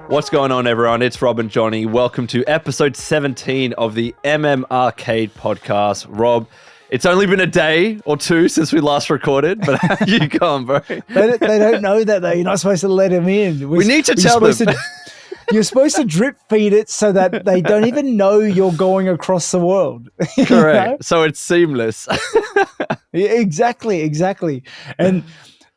What's going on, everyone? It's Rob and Jonny. Welcome to episode 17 of the MMArcade Podcast. Rob, it's only been a day or two since we last recorded, but how you going, bro? They don't know that, though. You're not supposed to let them in. We need to tell them. You're supposed to drip feed it so that they don't even know you're going across the world. Correct. Know? So it's seamless. Yeah, exactly. And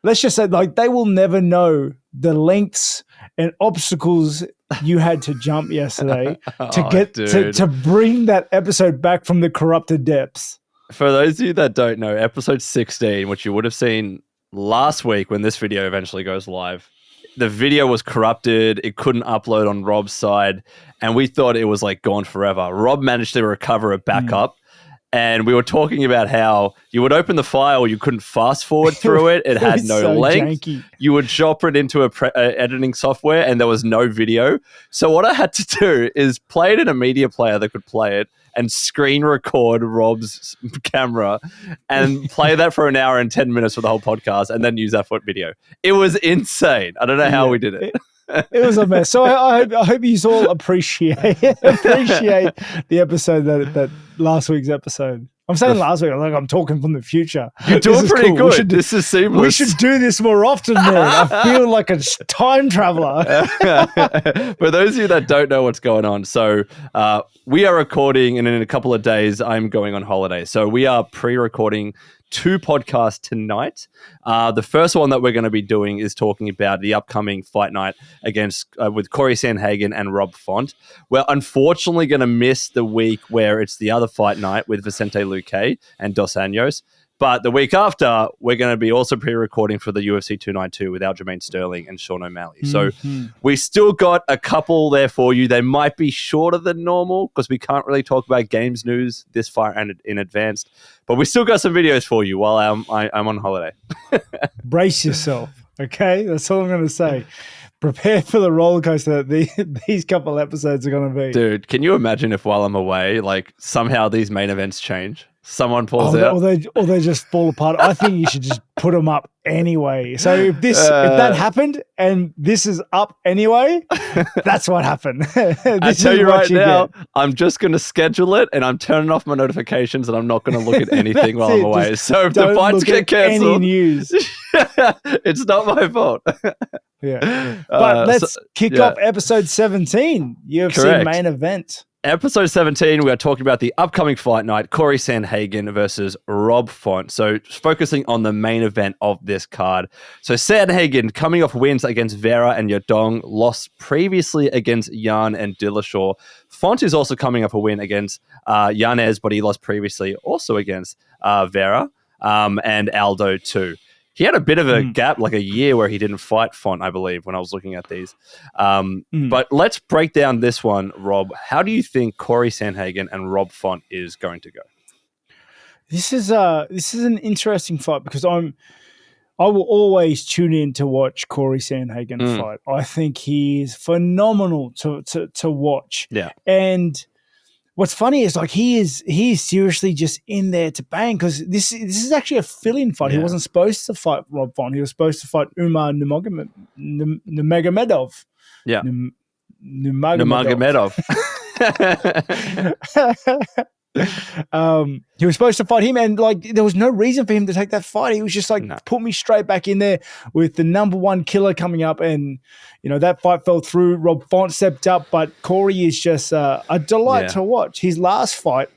let's just say, like, they will never know the lengths and obstacles you had to jump yesterday to get to bring that episode back from the corrupted depths. For those of you that don't know, episode 16, which you would have seen last week when this video eventually goes live, the video was corrupted. It couldn't upload on Rob's side, and we thought it was like gone forever. Rob managed to recover it back up, and we were talking about how you would open the file, you couldn't fast forward through it. It had no so length. Janky. You would chop it into a editing software, and there was no video. So what I had to do is play it in a media player that could play it, and screen record Rob's camera and play that for an hour and 10 minutes for the whole podcast, and then use that for video. It was insane. I don't know how we did it. It was a mess. So I hope you all appreciate the episode that last week's episode. I'm saying last week, I'm talking from the future. You're doing pretty good. This is seamless. We should do this more often, man. I feel like a time traveler. For those of you that don't know what's going on, so we are recording, and in a couple of days, I'm going on holiday. So we are pre-recording 2 podcasts tonight. The first one that we're going to be doing is talking about the upcoming fight night against with Cory Sandhagen and Rob Font. We're unfortunately going to miss the week where it's the other fight night with Vicente Luque and Dos Anjos. But the week after, we're going to be also pre-recording for the UFC 292 with Aljamain Sterling and Sean O'Malley. So we still got a couple there for you. They might be shorter than normal because we can't really talk about games news this far in advance. But we still got some videos for you while I'm on holiday. Brace yourself, okay? That's all I'm going to say. Prepare for the roller coaster that these couple episodes are going to be. Dude, can you imagine if while I'm away, like somehow these main events change? Someone pulls out, or they just fall apart. I think you should just put them up anyway. So if that happened and this is up anyway, that's what happened. I tell you right now, I'm just going to schedule it, and I'm turning off my notifications, and I'm not going to look at anything while I'm away. So if the fights get canceled, any news. It's not my fault. Yeah, but let's kick off episode 17, UFC main event. Episode 17, we are talking about the upcoming fight night, Cory Sandhagen versus Rob Font. So focusing on the main event of this card. So Sandhagen, coming off wins against Vera and Yadong, lost previously against Jan and Dillashaw. Font is also coming off a win against Yanez, but he lost previously also against Vera and Aldo too. He had a bit of a gap, like a year where he didn't fight Font, I believe, when I was looking at these. But let's break down this one, Rob. How do you think Cory Sandhagen and Rob Font is going to go? This is an interesting fight because I will always tune in to watch Cory Sandhagen fight. I think he is phenomenal to watch. Yeah. And what's funny is like he is seriously just in there to bang because this is actually a fill-in fight. Yeah. He wasn't supposed to fight Rob Font. He was supposed to fight Umar Nurmagomedov. Yeah, Nurmagomedov. He was supposed to fight him, and like there was no reason for him to take that fight. He was just like, put me straight back in there with the number one killer coming up, and that fight fell through. Rob Font stepped up, but Cory is just a delight to watch. His last fight,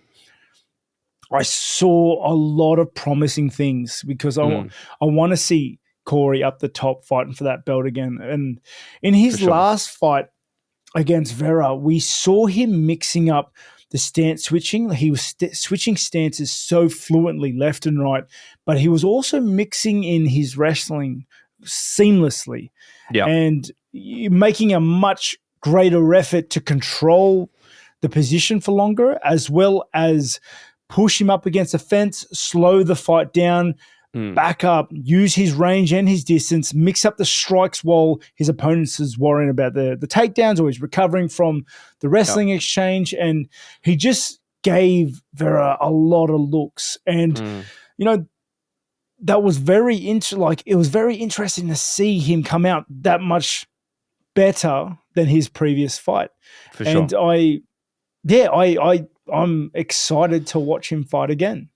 I saw a lot of promising things because I want to see Cory up the top fighting for that belt again. And in his last fight against Vera, we saw him mixing up the stance switching. He was switching stances so fluently left and right, but he was also mixing in his wrestling seamlessly and making a much greater effort to control the position for longer, as well as push him up against the fence, slow the fight down, back up, use his range and his distance, mix up the strikes while his opponent is worrying about the takedowns or he's recovering from the wrestling exchange. And he just gave Vera a lot of looks. And, that was it was very interesting to see him come out that much better than his previous fight. For sure. And I'm excited to watch him fight again.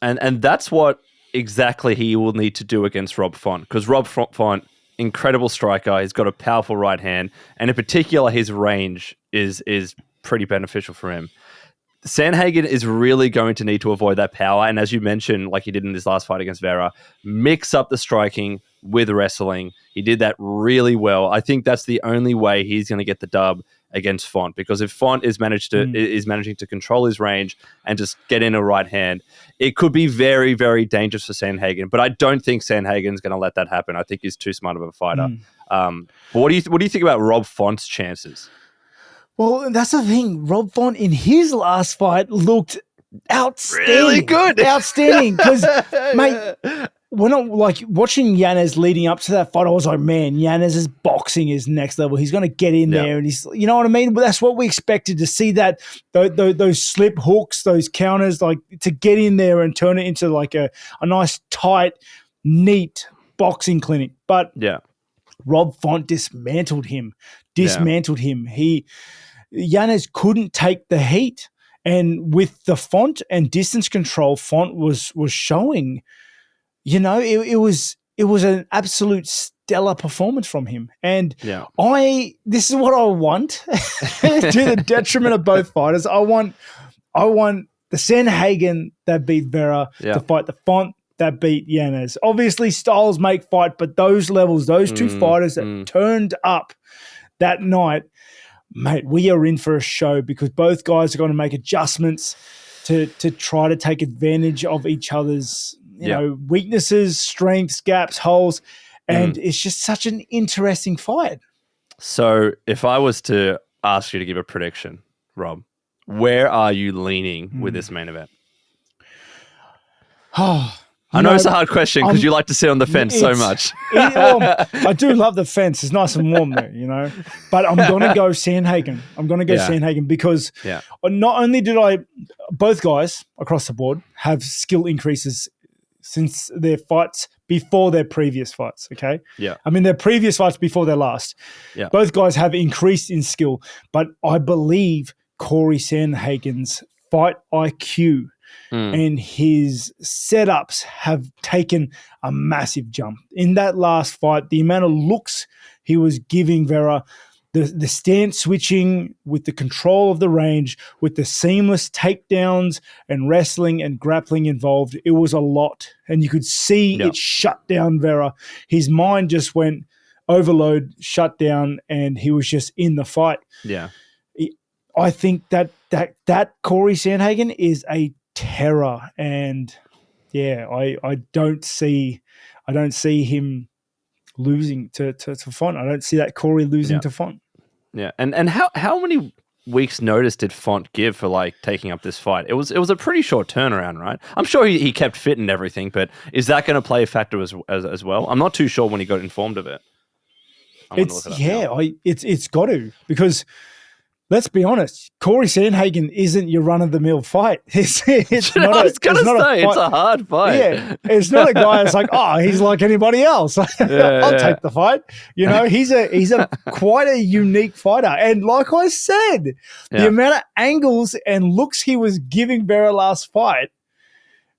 And that's what exactly he will need to do against Rob Font, because Rob Font, incredible striker, he's got a powerful right hand, and in particular his range is pretty beneficial for him. Sandhagen is really going to need to avoid that power, and as you mentioned, like he did in his last fight against Vera, mix up the striking with wrestling. He did that really well. I think that's the only way he's going to get the dub against Font, because if Font is managing to control his range and just get in a right hand, it could be very, very dangerous for Sandhagen. But I don't think Sandhagen's going to let that happen. I think he's too smart of a fighter. But what do you think about Rob Font's chances? Well, that's the thing. Rob Font in his last fight looked outstanding. Really good. Outstanding. Because, mate, when I'm like watching Yanez leading up to that fight, I was like, man, Yanez's boxing is next level. He's going to get in there, and he's, you know what I mean? But that's what we expected to see, that those slip hooks, those counters, like to get in there and turn it into like a nice, tight, neat boxing clinic. But Rob Font dismantled him. Yanez couldn't take the heat. And with the Font and distance control, Font was showing, you know, it was an absolute stellar performance from him. And this is what I want to the detriment of both fighters. I want the Sandhagen that beat Vera to fight the Font that beat Yanez. Obviously, styles make fight, but those levels, those two fighters that turned up that night, mate, we are in for a show, because both guys are going to make adjustments to try to take advantage of each other's you know, weaknesses, strengths, gaps, holes, and it's just such an interesting fight. So if I was to ask you to give a prediction, Rob, where are you leaning with this main event? I know it's a hard question because you like to sit on the fence so much. I do love the fence. It's nice and warm there, you know. But I'm going to go Sandhagen. Sandhagen because not only did both guys across the board have skill increases since their fights before their previous fights, okay? Yeah. I mean, their previous fights before their last. Yeah. Both guys have increased in skill, but I believe Cory Sandhagen's fight IQ and his setups have taken a massive jump. In that last fight, the amount of looks he was giving Vera, the stance switching with the control of the range, with the seamless takedowns and wrestling and grappling involved, it was a lot. And you could see it shut down Vera. His mind just went overload, shut down, and he was just in the fight. Yeah. I think that Cory Sandhagen is a terror, and I don't see him losing to Font. I don't see that Cory losing to Font. Yeah, and how many weeks' notice did Font give for like taking up this fight? It was a pretty short turnaround, right? I'm sure he kept fit and everything, but is that going to play a factor as well? I'm not too sure when he got informed of it. It's got to, because let's be honest, Cory Sandhagen isn't your run-of-the-mill fight. It's not it's a hard fight. Yeah, it's not a guy that's like, he's like anybody else. I'll take the fight. You know, he's a quite a unique fighter. And like I said, the amount of angles and looks he was giving Vera last fight,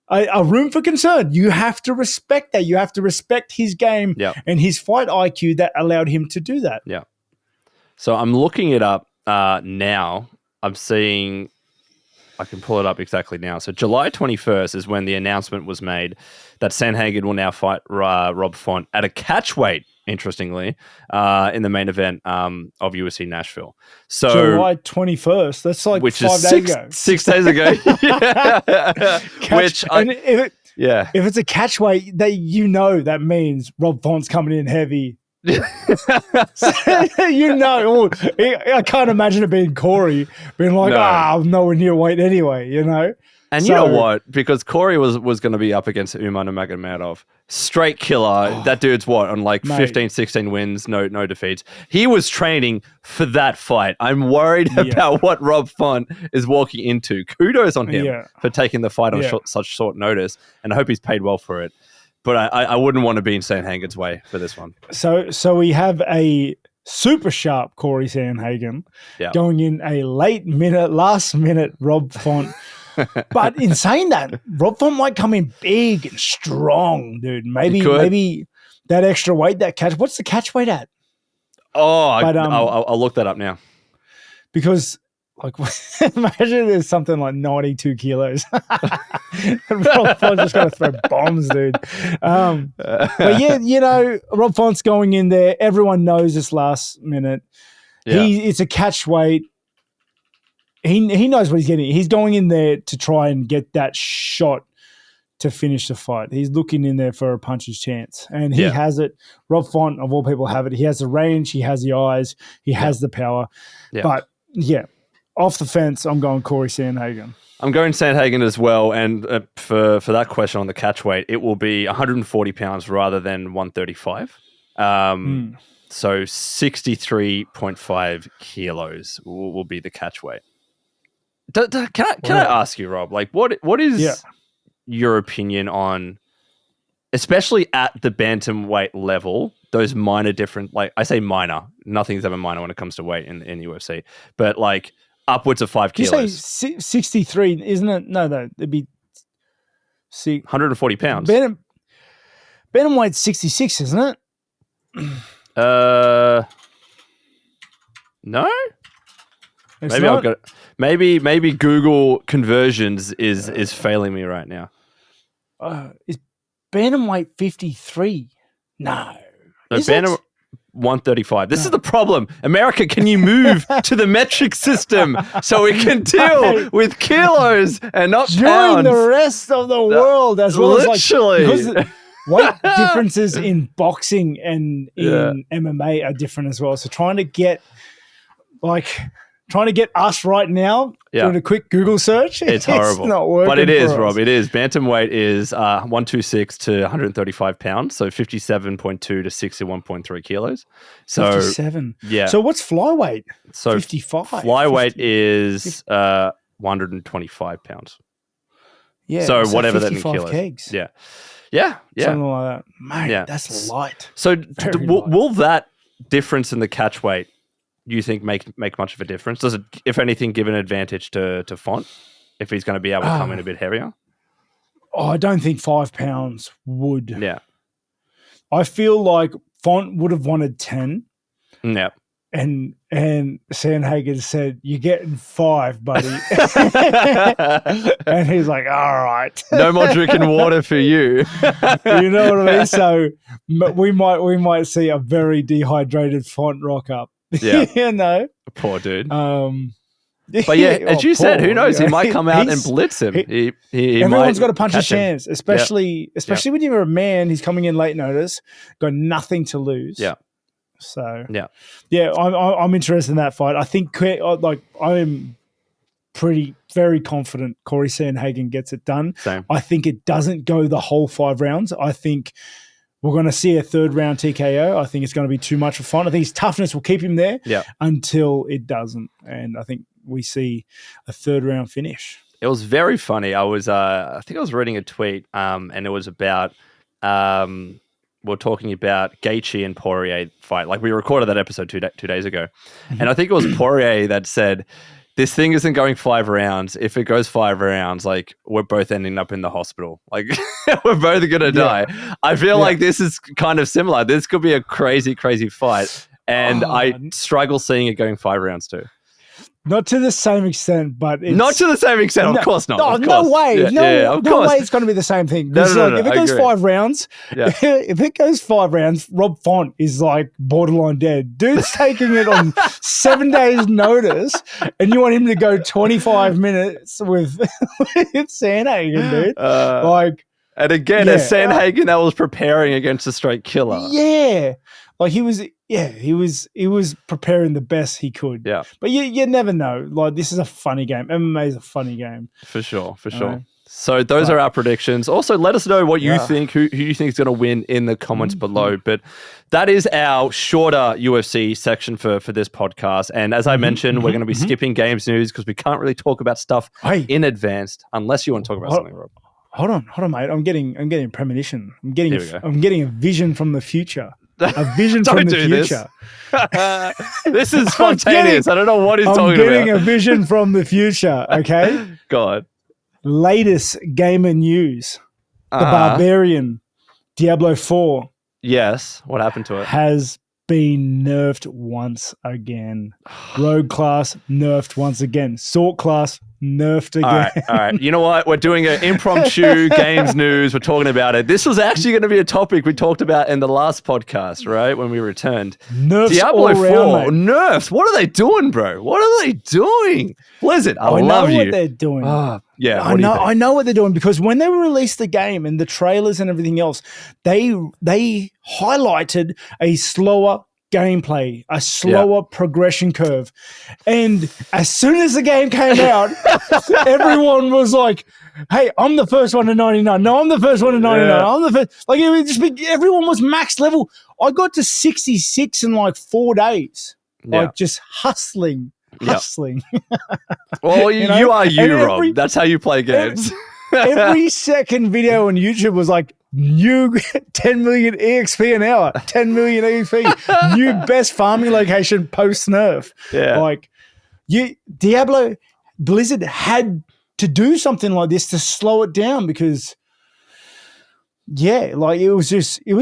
a room for concern. You have to respect that. You have to respect his game and his fight IQ that allowed him to do that. Yeah. So I'm looking it up. Now I'm seeing, I can pull it up exactly now. So July 21st is when the announcement was made that Sandhagen will now fight Rob Font at a catch weight, interestingly, in the main event of UFC Nashville. So July 21st, that's like 5 days ago. 6 days ago. If it's a catch weight, that means Rob Font's coming in heavy. I can't imagine it being Cory being like, I'm nowhere near weight anyway, you know. And you know what? Because Cory was going to be up against Umar Nurmagomedov, straight killer. That dude's on like 15, 16 wins, no defeats. He was training for that fight. I'm worried about what Rob Font is walking into. Kudos on him for taking the fight on such short notice, and I hope he's paid well for it. But I wouldn't want to be in Sandhagen's way for this one. So we have a super sharp Cory Sandhagen going in a last minute Rob Font. But in saying that, Rob Font might come in big and strong, dude. Maybe that extra weight, that catch. What's the catch weight at? Oh, but, I'll look that up now. Because, like, imagine there's something like 92 kilos. Rob Font's just going to throw bombs, dude. But yeah, Rob Font's going in there. Everyone knows this last minute. Yeah. It's a catch weight. He knows what he's getting. He's going in there to try and get that shot to finish the fight. He's looking in there for a puncher's chance. And he has it. Rob Font, of all people, have it. He has the range. He has the eyes. He has the power. Yeah. But, yeah, off the fence, I'm going Cory Sandhagen. I'm going Sandhagen as well. And for that question on the catch weight, it will be 140 pounds rather than 135. So 63.5 kilos will be the catch weight. Can I ask you, Rob, like what is your opinion on, especially at the bantamweight level, those minor different, like I say minor, nothing's ever minor when it comes to weight in UFC, but like upwards of 5 kilos. You say 63, isn't it? No, it'd be 140 pounds. Bantamweight's 66, isn't it? No. Maybe I've got. Maybe Google conversions is failing me right now. Is bantamweight 53? No. Bantam 135. This is the problem. America, can you move to the metric system so we can deal with kilos and not pounds? Join the rest of the world as well literally. As like, because weight differences in boxing and in MMA are different as well. So trying to get us right now doing a quick Google search, it's horrible. It's not working. But it is, Rob. It is. Bantamweight is 126 to 135 pounds, so 57.2 to 61.3 kilos. So 57. Yeah. So what's flyweight? So 55. Flyweight is 125 pounds. Yeah. So whatever that in kilos. Kegs. Yeah. Yeah. Something like that. Mate, that's light. So will that difference in the catch weight, you think make much of a difference? Does it, if anything, give an advantage to Font if he's going to be able to come in a bit heavier? Oh, I don't think 5 pounds would. Yeah. I feel like Font would have wanted 10. Yeah. And Sandhagen said, "You're getting 5, buddy." And he's like, "All right, no more drinking water for you." You know what I mean? So we might see a very dehydrated Font rock up. Yeah. You know, poor dude. But yeah, as you said, who knows? He might come out and blitz him. Everyone's got a puncher's chance, especially when you're a man. He's coming in late notice, got nothing to lose. Yeah. So I'm interested in that fight. I think I'm very confident Cory Sandhagen gets it done. Same. I think it doesn't go the whole 5 rounds. I think we're going to see a 3rd round TKO. I think it's going to be too much for Font. I think his toughness will keep him there until it doesn't. And I think we see a 3rd round finish. It was very funny. I think I was reading a tweet and it was about we're talking about Gaethje and Poirier fight. Like we recorded that episode 2 days ago. And I think it was Poirier that said, this thing isn't going 5 rounds. If it goes 5 rounds, like we're both ending up in the hospital. Like we're both going to die. I feel like this is kind of similar. This could be a crazy, crazy fight. And I struggle seeing it going 5 rounds too. Not to the same extent, but it's... Not to the same extent, of course not. No way. No way it's going to be the same thing. No, if it goes 5 rounds, if it goes 5 rounds, Rob Font is like borderline dead. Dude's taking it on 7 days notice, and you want him to go 25 minutes with Sandhagen, dude. And again, a Sandhagen that was preparing against a straight killer. Yeah. Like he was preparing the best he could. Yeah. But you never know. Like this is a funny game. MMA is a funny game. For sure. So those are our predictions. Also, let us know what you think, who you think is going to win in the comments below. But that is our shorter UFC section for this podcast. And as I mentioned, we're going to be skipping games news because we can't really talk about stuff in advance unless you want to talk about something, Rob. Hold on, mate. I'm getting a premonition. I'm getting a vision from the future. A vision from the future. This is spontaneous. I don't know what he's talking about. I'm getting a vision from the future, okay? God. Latest gamer news. The Barbarian, Diablo IV. Yes. What happened to it? Has been nerfed once again. Rogue class nerfed once again. Sword class nerfed again. All right. You know what? We're doing an impromptu games news. We're talking about it. This was actually going to be a topic we talked about in the last podcast, right? When we returned. Nerfs Diablo all 4. around, mate. Nerfs. What are they doing, bro? What are they doing? Blizzard, I love know you. what they're doing. Yeah, I know what they're doing, because when they released the game and the trailers and everything else, they highlighted a slower gameplay, a slower progression curve. And as soon as the game came out, everyone was like, hey, I'm the first one to 99. No, I'm the first one to 99. Yeah. I'm the first. Like, it would just be, everyone was max level. I got to 66 in like 4 days. Like, just hustling. Well, you are you, Rob. That's how you play games. Every second video on YouTube was like, new 10 million EXP an hour, 10 million EXP, new best farming location post nerf. Yeah. Like, Diablo, Blizzard had to do something like this to slow it down, because like it was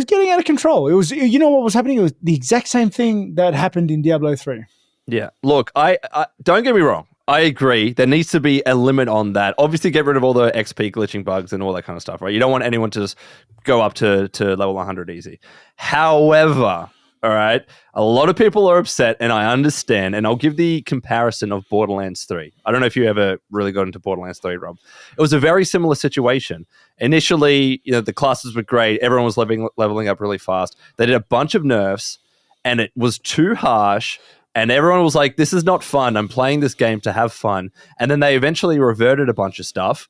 getting out of control. It was, you know what was happening? It was the exact same thing that happened in Diablo 3. Yeah. Look, I don't get me wrong. I agree. There needs to be a limit on that. Obviously, get rid of all the XP glitching bugs and all that kind of stuff, right? You don't want anyone to just go up to level 100 easy. However, all right, a lot of people are upset, and I understand, and I'll give the comparison of Borderlands 3. I don't know if you ever really got into Borderlands 3, Rob. It was a very similar situation. Initially, the classes were great. Everyone was leveling up really fast. They did a bunch of nerfs, and it was too harsh. And everyone was like, this is not fun. I'm playing this game to have fun. And then they eventually reverted a bunch of stuff,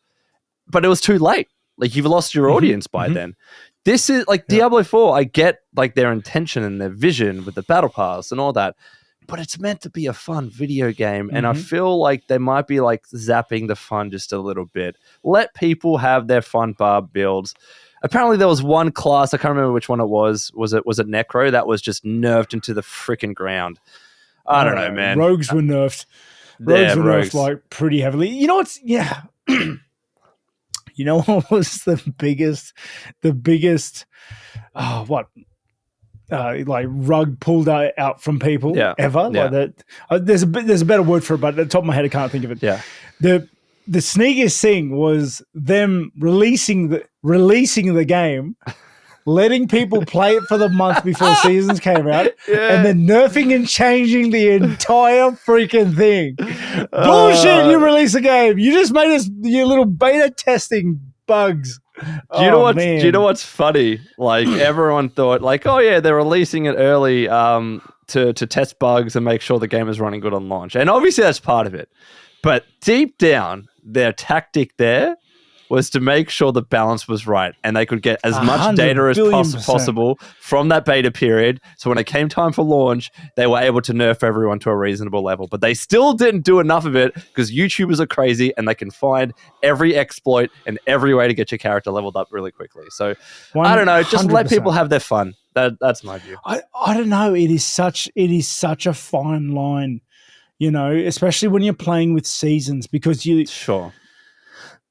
but it was too late. Like, you've lost your audience by then. This is like Diablo 4. I get like their intention and their vision with the battle pass and all that, but it's meant to be a fun video game. And I feel like they might be like zapping the fun just a little bit. Let people have their fun barb builds. Apparently there was one class, I can't remember which one it was. Was it Necro? That was just nerfed into the freaking ground. I don't know, man. Rogues were nerfed. Rogues like pretty heavily. You know what's you know what was the biggest like rug pulled out from people ever? Like that. There's a better word for it, but at the top of my head I can't think of it. Yeah. The sneakiest thing was them releasing the game, letting people play it for the month before seasons came out, and then nerfing and changing the entire freaking thing. Bullshit, you release a game. You just made us your little beta testing bugs. Do you know what's funny? Like, everyone thought like, oh yeah, they're releasing it early to test bugs and make sure the game is running good on launch. And obviously that's part of it. But deep down, their tactic there was to make sure the balance was right and they could get as much data as possible from that beta period. So when it came time for launch, they were able to nerf everyone to a reasonable level. But they still didn't do enough of it because YouTubers are crazy and they can find every exploit and every way to get your character leveled up really quickly. So 100%. I don't know, just let people have their fun. That's my view. I don't know. It is such a fine line, especially when you're playing with seasons, because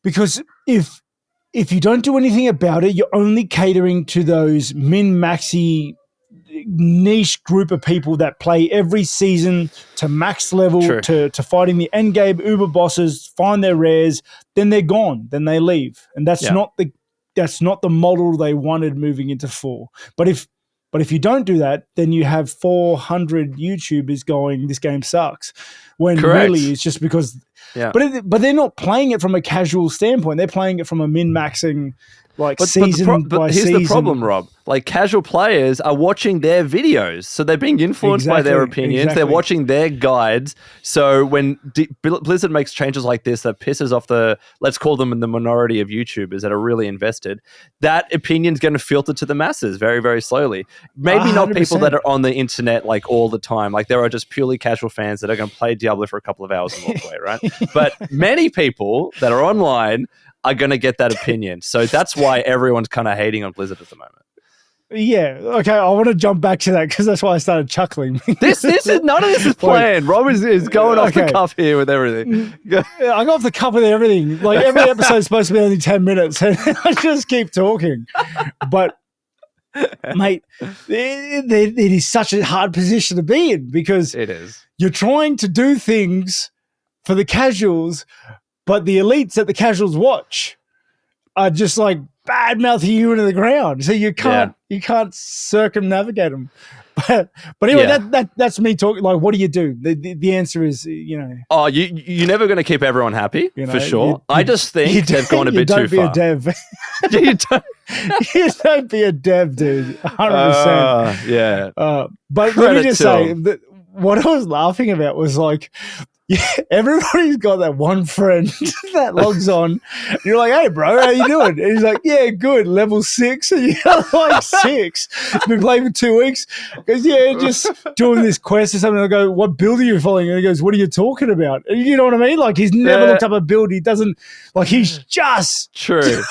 Because if you don't do anything about it, you're only catering to those min-maxy niche group of people that play every season to max level, to fighting the end game uber bosses, find their rares, then they're gone, then they leave. And that's not the model they wanted moving into 4. But if you don't do that, then you have 400 YouTubers going, this game sucks. When really it's just because but they're not playing it from a casual standpoint. They're playing it from a min-maxing season by season. Here's the problem, Rob. Like, casual players are watching their videos, so they're being influenced by their opinions. Exactly. They're watching their guides. So when Blizzard makes changes like this that pisses off let's call them the minority of YouTubers that are really invested, that opinion's going to filter to the masses very, very slowly. Maybe 100%. Not people that are on the internet like all the time. Like, there are just purely casual fans that are going to play Diablo for a couple of hours and walk away, right? But many people that are online are going to get that opinion. So that's why everyone's kind of hating on Blizzard at the moment. Yeah. Okay. I want to jump back to that because that's why I started chuckling. This is none of this is planned. Rob is going off the cuff here with everything. I go off the cuff with everything. Like every episode is supposed to be only 10 minutes, and I just keep talking. But mate, it is such a hard position to be in because it is. You're trying to do things for the casuals, but the elites that the casuals watch are just like bad mouthing you into the ground. So you can't circumnavigate them. But anyway, that's me talking. Like, what do you do? The answer is, Oh, you're never going to keep everyone happy, for sure. I just think they've gone a bit too far. Don't be a dev. You don't be a dev, dude. 100%. Yeah. But let me just say that what I was laughing about was like, everybody's got that one friend that logs on. You're like, hey, bro, how you doing? And he's like, yeah, good, level 6. And you're like, 6? Been playing for 2 weeks. He goes, yeah, just doing this quest or something. I go, what build are you following? And he goes, what are you talking about? And you know what I mean? Like, he's never looked up a build. He doesn't, like, he's just. True.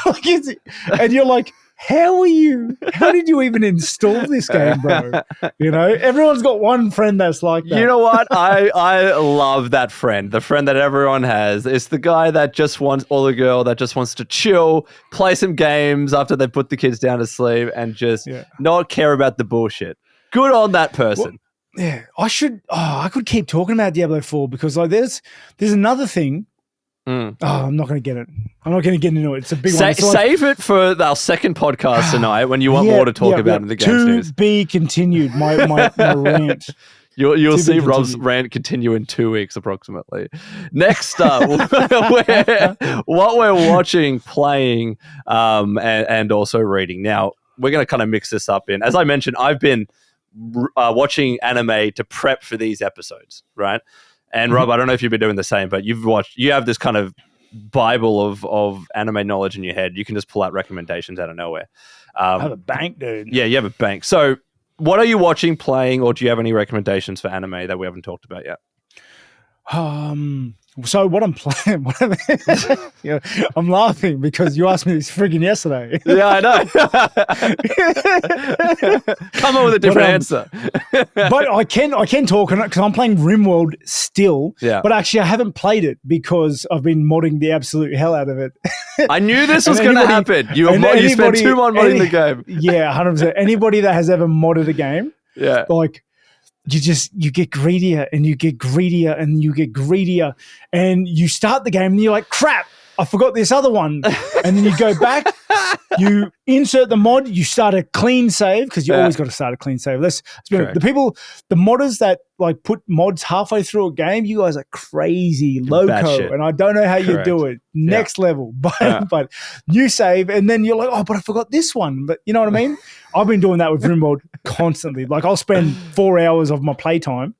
And you're like, how did you even install this game, bro? Everyone's got one friend that's like that. You know what? I love that friend, the friend that everyone has. It's the guy that just wants, or the girl that just wants to chill, play some games after they put the kids down to sleep and just not care about the bullshit. Good on that person. Well, yeah, I could keep talking about Diablo 4 because like there's another thing. Oh, I'm not going to get it. I'm not going to get into it. It's a big one. Save it for our second podcast tonight when you want more to talk about in the games news. To be continued, my rant. You'll see Rob's rant continue in 2 weeks approximately. Next up, what we're watching, playing, and also reading. Now, we're going to kind of mix this up in. As I mentioned, I've been watching anime to prep for these episodes, right? And Rob, I don't know if you've been doing the same, but you have this kind of Bible of anime knowledge in your head. You can just pull out recommendations out of nowhere. I have a bank, dude. Yeah, you have a bank. So what are you watching, playing, or do you have any recommendations for anime that we haven't talked about yet? So what I'm playing, I'm laughing because you asked me this friggin' yesterday. Yeah, I know. Come up with a different answer. But I can talk on it because I'm playing RimWorld still. Yeah. But actually, I haven't played it because I've been modding the absolute hell out of it. I knew this was going to happen. You spent 2 months modding the game. Yeah, 100%. Anybody that has ever modded a game, like. You get greedier and you get greedier and you get greedier and you start the game and you're like, crap, I forgot this other one. And then you go back, you insert the mod, you start a clean save because you always got to start a clean save. The modders that like put mods halfway through a game, you guys are crazy, loco, and I don't know how you do it. Next level, but you save and then you're like, oh, but I forgot this one. But you know what I mean? I've been doing that with RimWorld constantly. Like I'll spend 4 hours of my playtime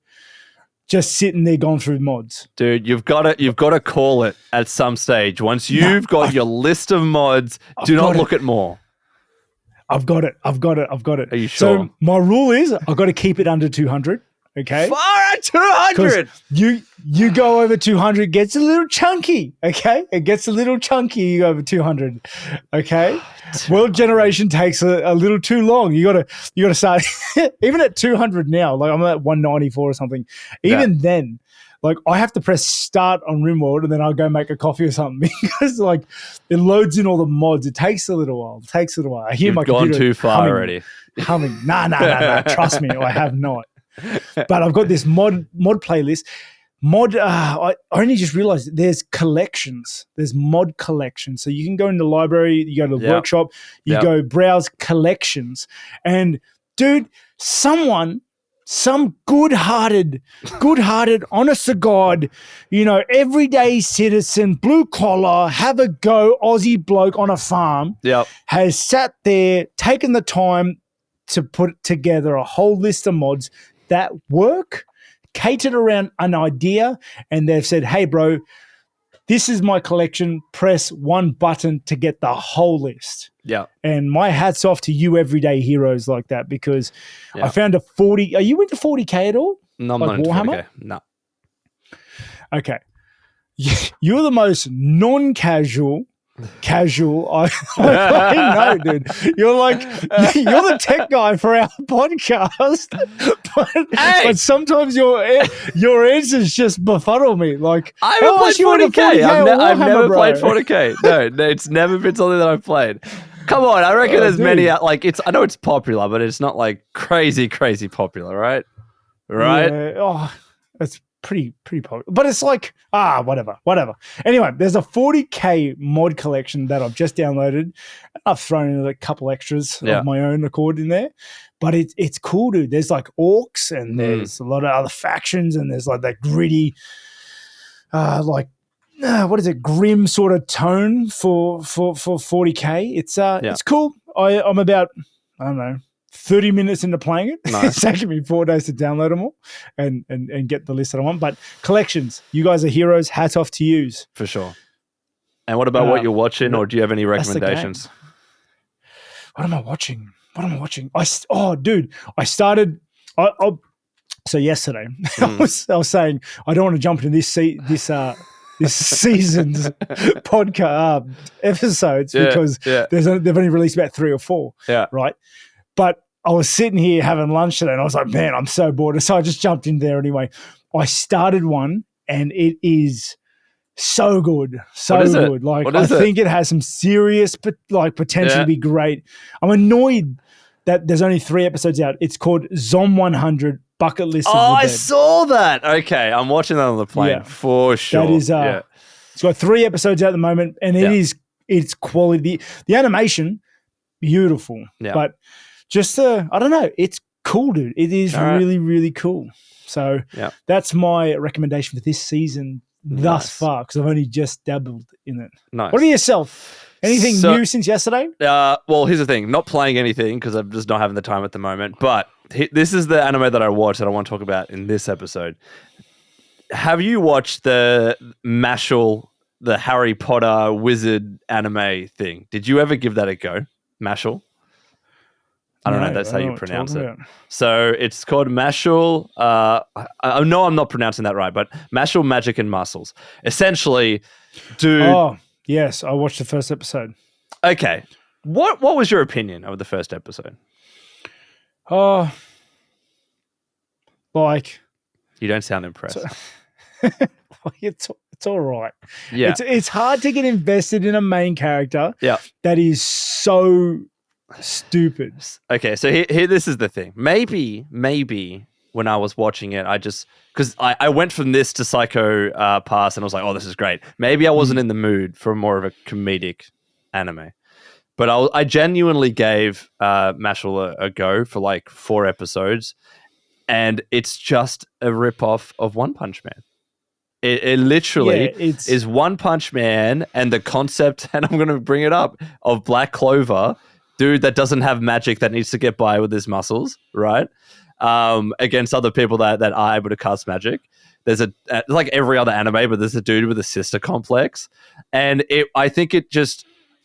just sitting there going through mods. Dude, you've got to call it at some stage. Once you've got your list of mods, do not look at more. I've got it. Are you sure? So my rule is I've got to keep it under 200. Okay. Far at 200. You go over 200, gets a little chunky. Okay, it gets a little chunky. You go over 200. Okay. World generation takes a little too long. You gotta start even at 200 now. Like I'm at 194 or something. Even then, like I have to press start on RimWorld and then I'll go make a coffee or something because like it loads in all the mods. It takes a little while. I hear my computer gone too far already. Humming. Nah. Trust me, I have not. But I've got this mod playlist. I only just realized there's collections. There's mod collections. So you can go in the library, you go to the workshop, you go browse collections. And dude, some good-hearted, honest to God, everyday citizen, blue collar, have a go, Aussie bloke on a farm has sat there, taken the time to put together a whole list of mods that work, catered around an idea, and they've said, hey, bro, this is my collection. Press one button to get the whole list. Yeah. And my hat's off to you everyday heroes like that because I found a 40. Are you into 40K at all? No, I'm not into Warhammer? 40K. No. Okay. You're the most non-casual casual. I know, dude. You're like you're the tech guy for our podcast, but sometimes your answers just befuddle me. Like I haven't played 40K. I've never played 40K. No, it's never been something that I've played. Come on, I reckon there's many. Like I know it's popular, but it's not like crazy popular, right? Right? Yeah. Oh, it's pretty popular, but it's like whatever. Anyway, there's a 40K mod collection that I've just downloaded. I've thrown in a couple extras of my own accord in there, but it's cool, dude. There's like orcs and there's a lot of other factions, and there's like that gritty, what is it, grim sort of tone for 40K. It's cool. I'm about, I don't know, 30 minutes into playing it. Nice. It's taken me 4 days to download them all and get the list that I want. But collections, you guys are heroes. Hats off to yous. For sure. And what about what you're watching, or do you have any recommendations? What am I watching? I started. So yesterday, I was saying I don't want to jump into this season's podcast episodes because they've only released about 3 or 4. Yeah. Right. But I was sitting here having lunch today and I was like, man, I'm so bored. So I just jumped in there anyway. I started one and it is so good. So good. Like I think it has some serious potential to be great. I'm annoyed that there's only 3 episodes out. It's called Zom 100 Bucket List of the Dead. I saw that. Okay. I'm watching that on the plane for sure. That is it's got 3 episodes out at the moment and it's quality. The animation, beautiful. Yeah. But just I don't know, it's cool, dude. It is really, really cool. So that's my recommendation for this season thus far, because I've only just dabbled in it. Nice. What about yourself? Anything new since yesterday? Well, here's the thing. Not playing anything because I'm just not having the time at the moment. But this is the anime that I watched that I want to talk about in this episode. Have you watched the Mashal, the Harry Potter wizard anime thing? Did you ever give that a go? Mashal? I don't know. That's how you pronounce it. So it's called Mashal. I know I'm not pronouncing that right, but Mashal Magic and Muscles. Essentially, dude. Oh, yes. I watched the first episode. Okay. What was your opinion of the first episode? Oh, like. You don't sound impressed. It's all right. Yeah. It's hard to get invested in a main character that is so stupid. Okay, so here this is the thing. Maybe when I was watching it, because I went from this to Psycho Pass and I was like, oh, this is great. Maybe I wasn't in the mood for more of a comedic anime. But I genuinely gave Mashal a go for like 4 episodes, and it's just a ripoff of One Punch Man. It literally is One Punch Man and the concept, and I'm going to bring it up, of Black Clover, dude that doesn't have magic that needs to get by with his muscles, right? Against other people that are able to cast magic. There's like every other anime, but there's a dude with a sister complex. And I think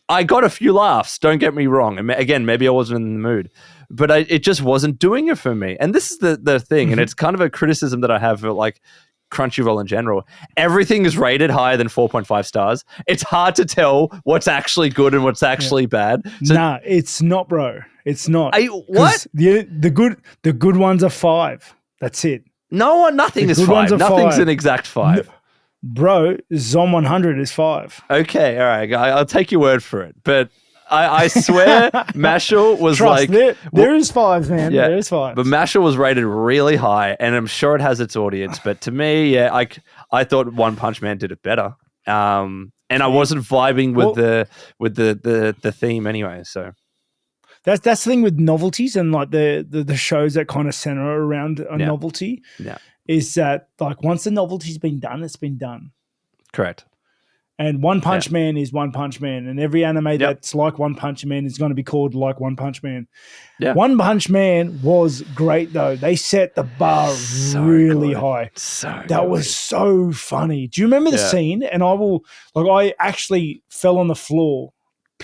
I got a few laughs, don't get me wrong. And again, maybe I wasn't in the mood, but it just wasn't doing it for me. And this is the thing, and it's kind of a criticism that I have for like Crunchyroll in general. Everything is rated higher than 4.5 stars. It's hard to tell what's actually good and what's actually bad. So, nah, it's not, bro. It's not. What? The good ones are 5. That's it. Nothing is 5. Nothing's an exact 5. No, bro, Zom 100 is 5. Okay, all right. I'll take your word for it. But I swear Mashal was Trust, there is 5s, man. Yeah, there is 5s. But Mashal was rated really high, and I'm sure it has its audience. But to me, I thought One Punch Man did it better. And I wasn't vibing with the theme anyway. So that's the thing with novelties and like the shows that kind of center around a novelty. Yeah, is that like once the novelty's been done, it's been done. Correct. And One Punch Man is One Punch Man. And every anime that's like One Punch Man is going to be called like One Punch Man. Yeah. One Punch Man was great, though. They set the bar really high. That was so funny. Do you remember the scene? And I actually fell on the floor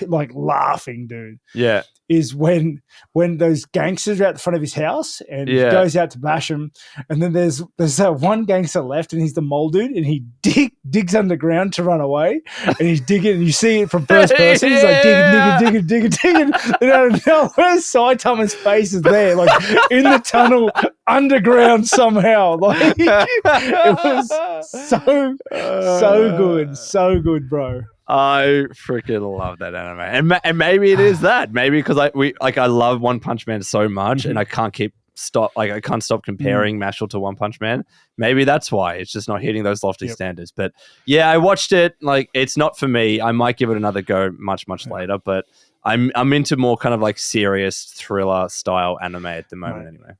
like laughing, dude. Yeah. Is when those gangsters are at the front of his house and he goes out to bash them, and then there's that one gangster left, and he's the mole dude, and he digs underground to run away, and he's digging, and you see it from first person. He's like digging, and out of nowhere, Saitama's face is there, like in the tunnel underground somehow. Like it was so good, bro. I freaking love that anime, and maybe it is that. Maybe because I love One Punch Man so much, and I can't stop comparing Mashle to One Punch Man. Maybe that's why it's just not hitting those lofty standards. But yeah, I watched it. Like, it's not for me. I might give it another go much later, but I'm into more kind of like serious thriller style anime at the moment, anyway.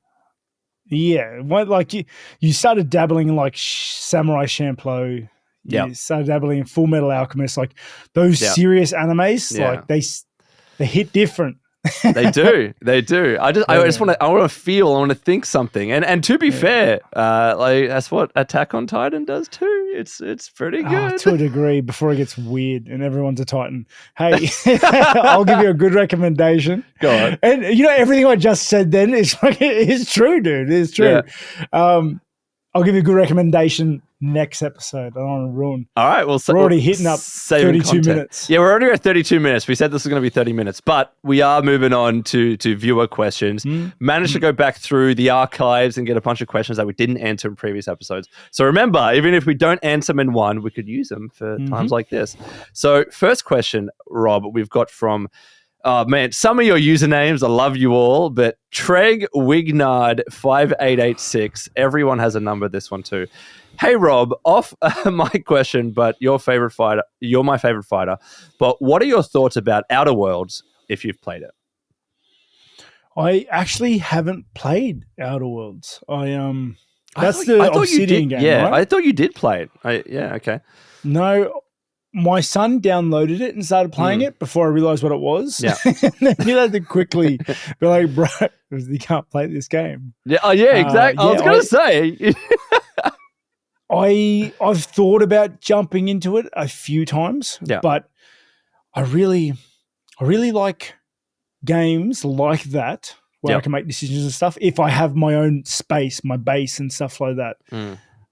Yeah, like you started dabbling in like Samurai Champloo. You started dabbling in Full Metal Alchemist, like those serious animes. Like they hit different. They do. I just want to feel. I want to think something. And to be fair, like that's what Attack on Titan does too. It's pretty good to a degree before it gets weird and everyone's a Titan. Hey, I'll give you a good recommendation. Go on. And everything I just said then is true, dude. It's true. Yeah. I'll give you a good recommendation next episode. I don't want to ruin. All right. Well, we're already hitting up 32 minutes. Yeah, we're already at 32 minutes. We said this was going to be 30 minutes, but we are moving on to viewer questions. Managed to go back through the archives and get a bunch of questions that we didn't answer in previous episodes. So remember, even if we don't answer them in one, we could use them for times like this. So first question, Rob, we've got from... Oh, man, some of your usernames, I love you all, but Treg Wignard 5886, everyone has a number, this one too. Hey, Rob, off my question, but you're my favorite fighter, but what are your thoughts about Outer Worlds if you've played it? I actually haven't played Outer Worlds. That's the Obsidian game, right? I thought you did play it. Okay. No, my son downloaded it and started playing it before I realized what it was. Yeah. And then you had to quickly be like, bro, you can't play this game. Yeah, exactly. I was going to say. I've thought about jumping into it a few times, but I really like games like that where I can make decisions and stuff if I have my own space, my base and stuff like that.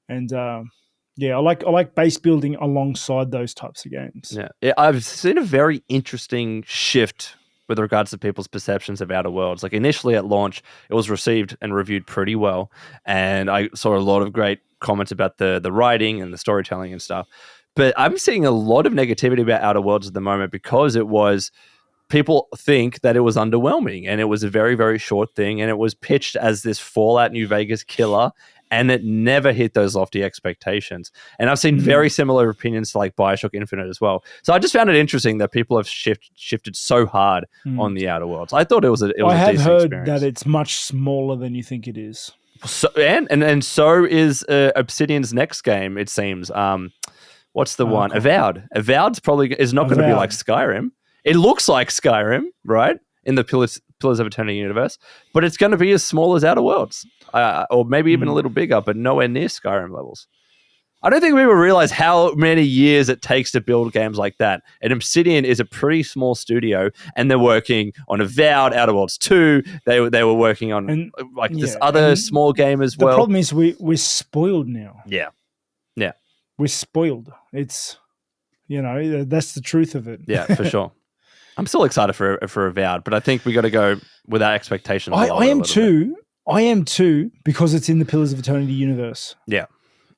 And I like base building alongside those types of games. Yeah, I've seen a very interesting shift with regards to people's perceptions of Outer Worlds. Like initially at launch, it was received and reviewed pretty well, and I saw a lot of great comments about the writing and the storytelling and stuff. But I'm seeing a lot of negativity about Outer Worlds at the moment because people think that it was underwhelming and it was a very, very short thing and it was pitched as this Fallout New Vegas killer and it never hit those lofty expectations. And I've seen very similar opinions to like BioShock Infinite as well. So I just found it interesting that people have shifted so hard on the Outer Worlds. I thought it was a decent experience. I have heard that it's much smaller than you think it is. So, and so is Obsidian's next game, it seems. What's the one? Cool. Avowed. Avowed's probably is not going to be like Skyrim. It looks like Skyrim, right? In the Pillars of Eternity universe, but it's going to be as small as Outer Worlds, or maybe even a little bigger, but nowhere near Skyrim levels. I don't think people realize how many years it takes to build games like that. And Obsidian is a pretty small studio, and they're working on Avowed, Outer Worlds 2. They were working on this other small game as well. The problem is we're spoiled now. Yeah. We're spoiled. It's, that's the truth of it. Yeah, for sure. I'm still excited for Avowed, but I think we got to go without expectations. I am too. I am too, because it's in the Pillars of Eternity universe. Yeah.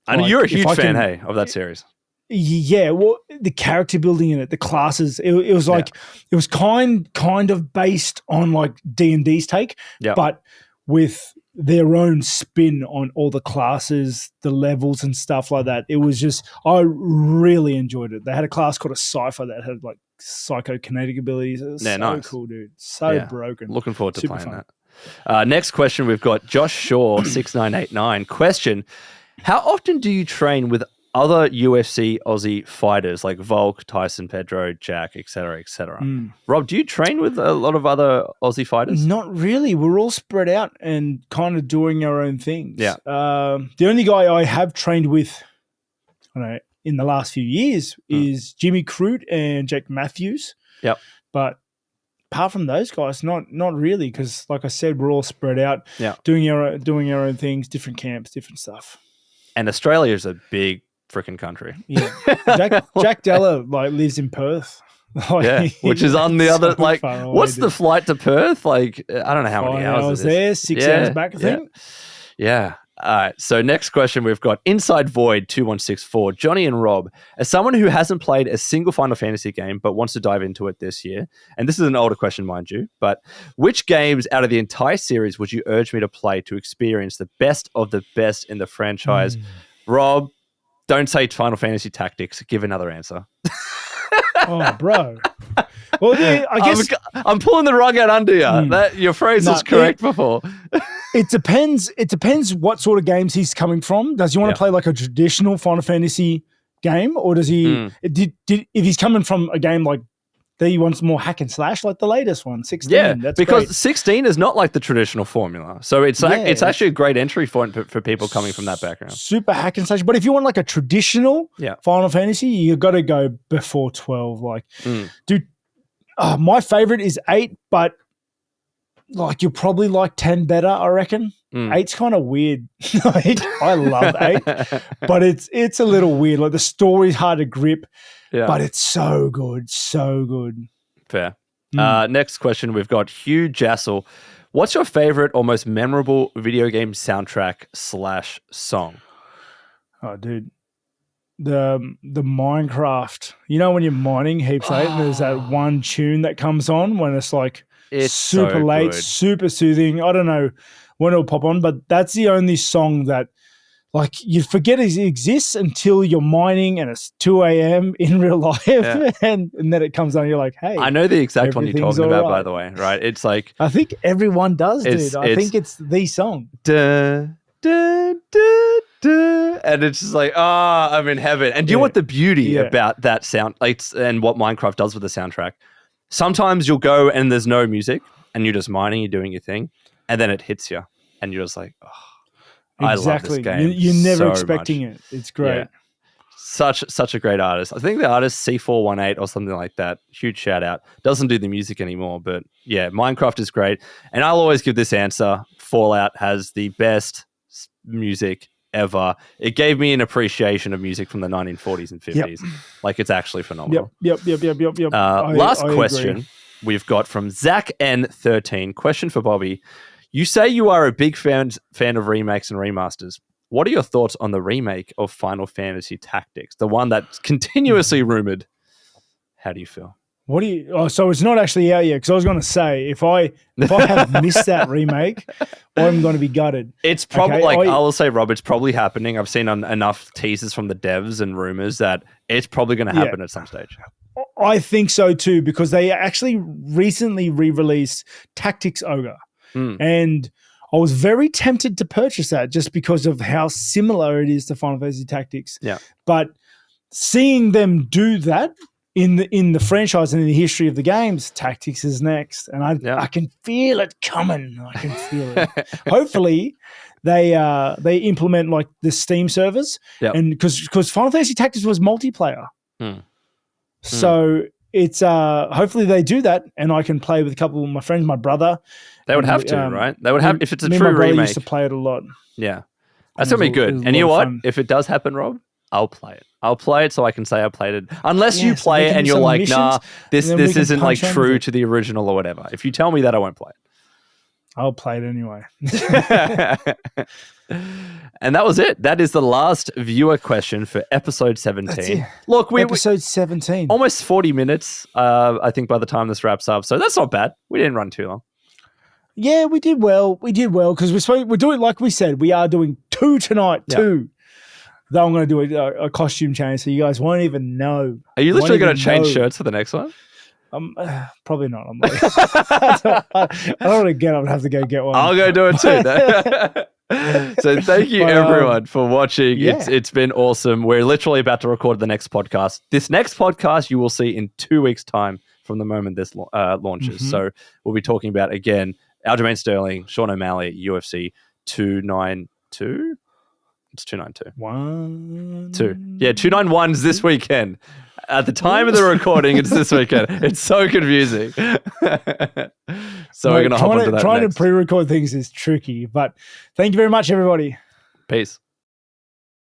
And you're a huge fan, of that series. Yeah, well, the character building in it, the classes, it was like it was kind of based on like D&D's take, but with their own spin on all the classes, the levels and stuff like that. It was just, I really enjoyed it. They had a class called a Cypher that had like psychokinetic abilities. It was so cool, dude. So broken. Looking forward to playing that. Next question, we've got Josh Shaw 6989. Question: how often do you train with other UFC Aussie fighters like Volk, Tyson, Pedro, Jack, etc., etc.? Rob, do you train with a lot of other Aussie fighters? Not really. We're all spread out and kind of doing our own things. Yeah. The only guy I have trained with, in the last few years is Jimmy Crute and Jake Matthews. Yep. But apart from those guys, not really, because like I said, we're all spread out, doing our own things, different camps, different stuff. And Australia is a big freaking country. Yeah, Jack Della lives in Perth. Which is on the other. Like, what's the flight to Perth? Like, I don't know how many hours it is. There, 6 hours back, I think. Yeah. All right. So next question, we've got Inside Void 2164, Jonny and Rob. As someone who hasn't played a single Final Fantasy game but wants to dive into it this year, and this is an older question, mind you, but which games out of the entire series would you urge me to play to experience the best of the best in the franchise? Rob, don't say Final Fantasy Tactics. Give another answer. Oh, bro. Well, yeah, I guess I'm pulling the rug out under you. Your phrase was correct before. It depends. It depends what sort of games he's coming from. Does he want to play like a traditional Final Fantasy game, or does he? If he's coming from a game like that, he wants more hack and slash, like the latest one, 16. Yeah, that's because great. 16 is not like the traditional formula, so it's actually a great entry point for people coming from that background. Super hack and slash. But if you want like a traditional Final Fantasy, you got to go before 12. Like, dude, my favorite is 8, but like you'll probably like 10 better, I reckon. 8's kind of weird. I love 8, but it's a little weird. Like the story's hard to grip, but it's so good, so good. Fair. Next question, we've got Hugh Jassel. What's your favorite or most memorable video game soundtrack / song? Oh, dude. The Minecraft. You know when you're mining heaps late and there's that one tune that comes on when it's like super so late, super soothing. I don't know when it'll pop on, but that's the only song that like you forget it exists until you're mining and it's 2 a.m. in real life and then it comes on and you're like, hey. I know the exact one you're talking about, by the way, right? It's like I think everyone does, dude. I think it's the song. Da, da, da, da, and it's just like, I'm in heaven. And do you know what the beauty about that sound and what Minecraft does with the soundtrack? Sometimes you'll go and there's no music and you're just mining, you're doing your thing, and then it hits you and you're just like, I love this game. You're never expecting it. It's great. Yeah. Such a great artist. I think the artist C418 or something like that. Huge shout out. Doesn't do the music anymore, but yeah, Minecraft is great. And I'll always give this answer. Fallout has the best music ever. It gave me an appreciation of music from the 1940s and 50s. Like it's actually phenomenal. Yep. Last question agree. We've got from Zach N13. Question for Bobby. You say you are a big fan of remakes and remasters. What are your thoughts on the remake of Final Fantasy Tactics, the one that's continuously rumored? How do you feel? So it's not actually out yet, because I was going to say if I have missed that remake, I'm going to be gutted. It's probably I will say, Rob, it's probably happening. I've seen enough teasers from the devs and rumors that it's probably going to happen at some stage. I think so too, because they actually recently re-released Tactics Ogre, and I was very tempted to purchase that just because of how similar it is to Final Fantasy Tactics. Yeah, but seeing them do that in the franchise and in the history of the games, Tactics is next, and I can feel it coming. I can feel it. Hopefully, they implement like the Steam servers, and because Final Fantasy Tactics was multiplayer, so it's hopefully they do that, and I can play with a couple of my friends, my brother. They would have to, right? They would have if it's a true my brother remake. Used to play it a lot. Yeah, that's gonna be good. And you know what? If it does happen, Rob, I'll play it. I'll play it so I can say I played it. Unless you play it and you're like, nah, this isn't like true to the original or whatever. If you tell me that, I won't play it. I'll play it anyway. And that was it. That is the last viewer question for episode 17. Look, episode 17. Almost 40 minutes, I think, by the time this wraps up. So that's not bad. We didn't run too long. Yeah, we did well. Because we're doing, like we said, we are doing 2 tonight, 2. Though I'm going to do a costume change, so you guys won't even know. Are you literally going to change shirts for the next one? Probably not. I'm like, I don't want to get up and have to go get one. I'll go do it too. So thank you everyone for watching. Yeah. It's been awesome. We're literally about to record the next podcast. This next podcast you will see in 2 weeks' time from the moment this launches. So we'll be talking about, again, Aljamain Sterling, Sean O'Malley, UFC 292. It's 292. 1, 2. Yeah, 291's this weekend. At the time of the recording, it's this weekend. It's so confusing. So we're going to hop onto that Trying next. to pre-record things is tricky, but thank you very much, everybody. Peace.